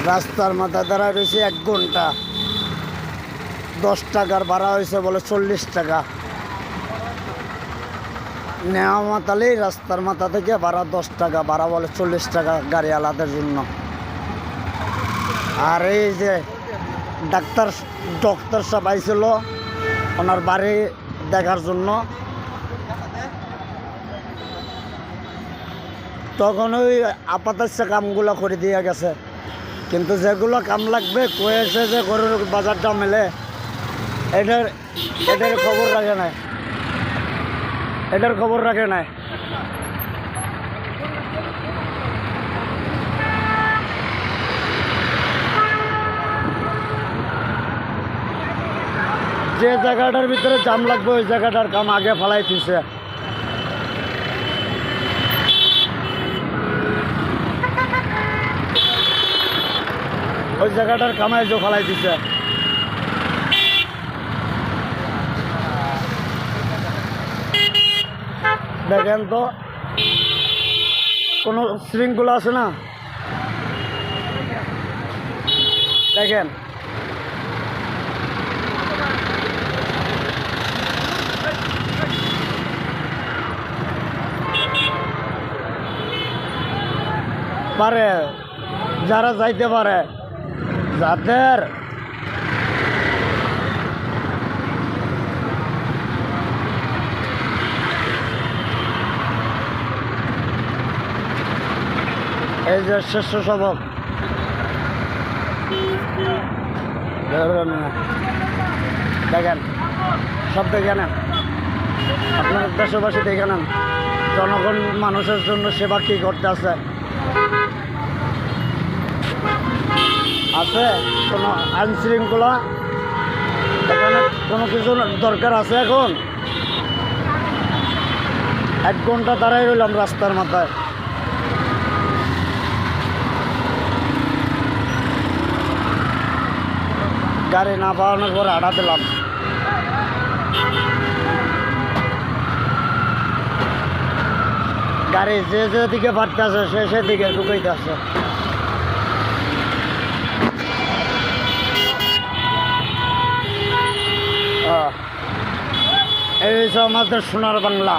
রাস্তার মাথা দাঁড়ায় রয়েছে 1 ঘন্টা। 10 টাকার ভাড়া হয়েছে বলে 40 টাকা। নেওয়ামাতালেই রাস্তার মাথা থেকে ভাড়া 10 টাকা, ভাড়া বলে 40 টাকা গাড়িওয়ালাদের জন্য। আর এই যে ডক্টর সাহেব আইছিল ওনার বাড়ি দেখার জন্য, তখন ওই আপাতত কামগুলো করে দিয়ে গেছে, কিন্তু যেগুলো কাম লাগবে কয়েছে যে গরুর বাজারটা মেলে এটার খবর রাখে নাই, এটার খবর রাখে নাই। যে জায়গাটার ভিতরে জাম লাগবে ওই জায়গাটার কাম আগে ফেলাই দিছে। ওই জায়গাটার কামাই যে ফেলাই দিছে। দেখেন তো কোনো শৃঙ্খলা আছে না, দেখেন পারে যারা যাইতে পারে, যাদের এই যে স্বেচ্ছাসেবক দেখেন, সব দেখে নেন, আপনার দেশবাসী দেখে নেন জনগণ মানুষের জন্য সেবা কী করতে আছে কোনো আইন শৃঙ্খলা এখানে কোনো কিছু দরকার আছে? এখন 1 ঘন্টা দাঁড়াই রইলাম রাস্তার মাথায়। গাড়ি না পাওয়ানোর পরে আড়া দিলাম। গাড়ি যেদিকে পারতে আছে সেদিকে ঢুকাইতে আছে। এই হচ্ছে আমাদের সোনার বাংলা,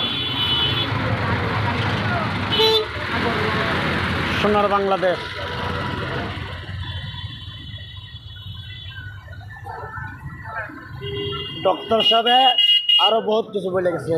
সোনার বাংলাদেশ। ডক্টর সাহেব আরো বহুত কিছু বলে গেছে।